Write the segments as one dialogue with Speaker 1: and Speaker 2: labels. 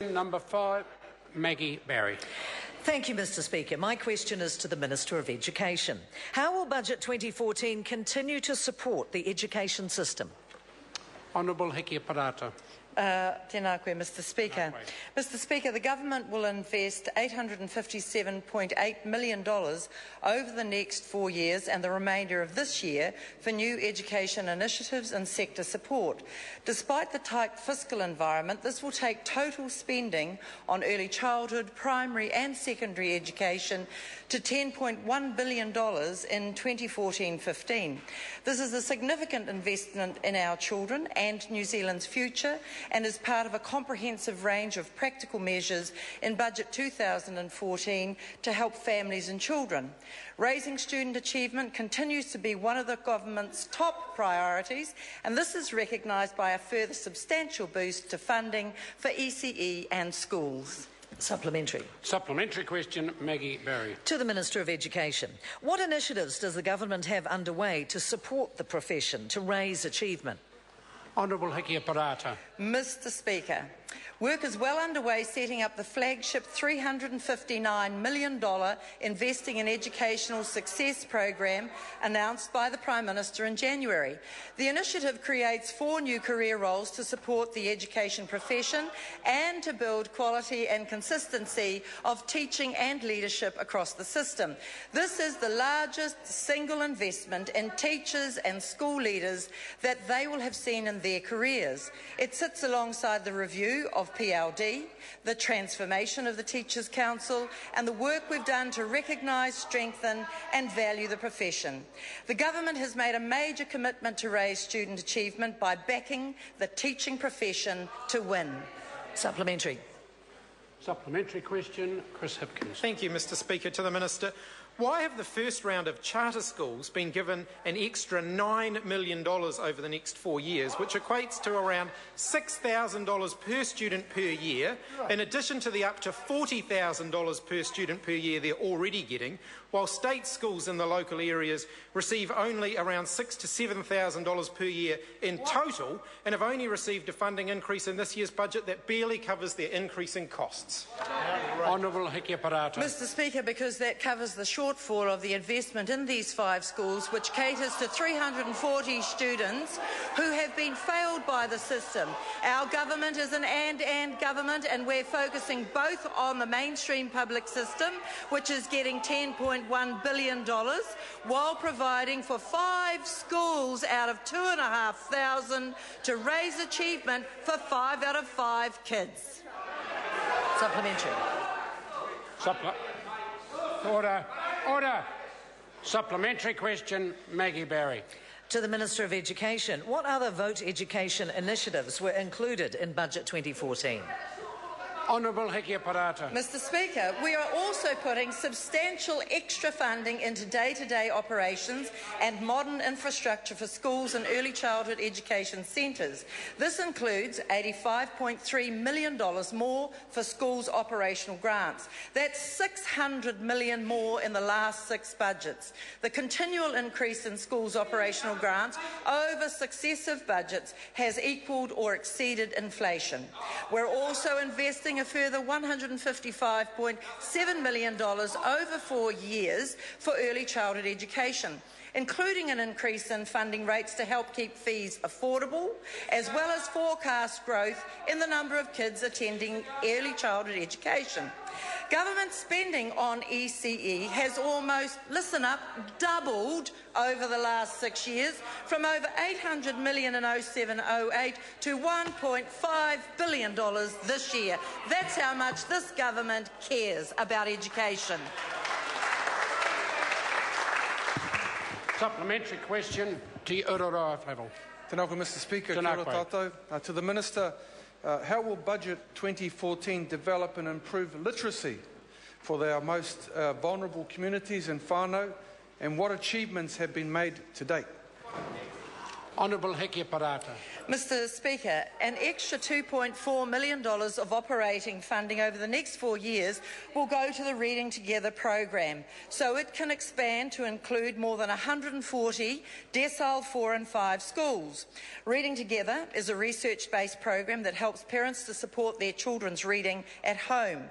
Speaker 1: Number 5, Maggie Barry.
Speaker 2: Thank you, Mr Speaker. My question is to the Minister of Education. How will Budget 2014 continue to support the education system?
Speaker 3: Honourable Hikia Parata.
Speaker 4: Tēnā koe, Mr Speaker. Mr Speaker, the Government will invest $857.8 million over the next 4 years and the remainder of this year for new education initiatives and sector support. Despite the tight fiscal environment, this will take total spending on early childhood, primary and secondary education to $10.1 billion in 2014-15. This is a significant investment in our children and New Zealand's future, and is part of a comprehensive range of practical measures in Budget 2014 to help families and children. Raising student achievement continues to be one of the Government's top priorities, and this is recognised by a further substantial boost to funding for ECE and schools.
Speaker 2: Supplementary.
Speaker 1: Supplementary question, Maggie Barry.
Speaker 2: To the Minister of Education. What initiatives does the Government have underway to support the profession to raise achievement?
Speaker 3: Honourable Hikia Parata.
Speaker 4: Mr Speaker, work is well underway setting up the flagship $359 million Investing in Educational Success program announced by the Prime Minister in January. The initiative creates 4 new career roles to support the education profession and to build quality and consistency of teaching and leadership across the system. This is the largest single investment in teachers and school leaders that they will have seen in their careers. It sits alongside the review of PLD, the transformation of the Teachers' Council and the work we've done to recognise, strengthen and value the profession. The Government has made a major commitment to raise student achievement by backing the teaching profession to win.
Speaker 2: Supplementary.
Speaker 3: Supplementary question, Chris Hipkins.
Speaker 5: Thank you, Mr Speaker. To the Minister. Why have the first round of charter schools been given an extra $9 million over the next 4 years, which equates to around $6,000 per student per year, in addition to the up to $40,000 per student per year they're already getting, while state schools in the local areas receive only around $6,000 to $7,000 per year in total, and have only received a funding increase in this year's budget that barely covers their increase in costs?
Speaker 3: Honourable Hikia Parata.
Speaker 4: Mr Speaker, because that covers the shortfall of the investment in these 5 schools, which caters to 340 students who have been failed by the system. Our government is an and government, and we're focusing both on the mainstream public system, which is getting $10.1 billion, while providing for 5 schools out of 2,500 to raise achievement for 5 out of 5 kids.
Speaker 2: Supplementary.
Speaker 1: Order. Order. Supplementary question, Maggie Barry.
Speaker 2: To the Minister of Education. What other vote education initiatives were included in Budget 2014?
Speaker 1: Honourable Hikia Parata.
Speaker 4: Mr Speaker, we are also putting substantial extra funding into day-to-day operations and modern infrastructure for schools and early childhood education centres. This includes $85.3 million more for schools' operational grants. That's $600 million more in the last 6 budgets. The continual increase in schools' operational grants over successive budgets has equalled or exceeded inflation. We're also investing a further $155.7 million over 4 years for early childhood education, including an increase in funding rates to help keep fees affordable, as well as forecast growth in the number of kids attending early childhood education. Government spending on ECE has almost, listen up, doubled over the last 6 years, from over $800 million in 07-08 to $1.5 billion this year. That's how much this government cares about education.
Speaker 1: Supplementary question, Te Uroroa Flavel.
Speaker 6: Tēnā koe, Mr Speaker. Kia ora tātou. To the Minister, how will Budget 2014 develop and improve literacy for our most vulnerable communities in whānau, and what achievements have been made to date?
Speaker 1: Honourable Hikia Parata.
Speaker 4: Mr Speaker, an extra $2.4 million of operating funding over the next 4 years will go to the Reading Together program, so it can expand to include more than 140 decile 4 and 5 schools. Reading Together is a research-based program that helps parents to support their children's reading at home.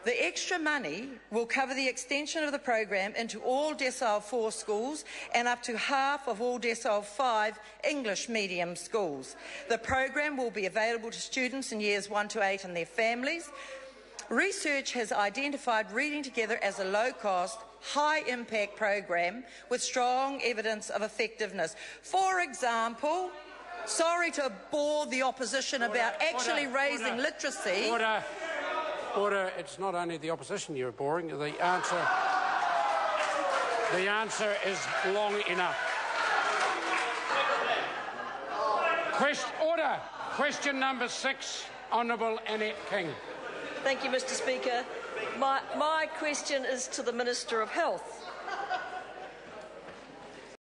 Speaker 4: The extra money will cover the extension of the program into all decile 4 schools and up to half of all decile 5 English medium schools. The program will be available to students in years 1 to 8 and their families. Research has identified Reading Together as a low-cost, high-impact program with strong evidence of effectiveness. For example, sorry to bore the opposition about actually raising literacy.
Speaker 1: Order. It's not only the opposition you're boring. The answer is long enough. Order. Question number 6, Honourable Annette King.
Speaker 7: Thank you, Mr Speaker. My question is to the Minister of Health.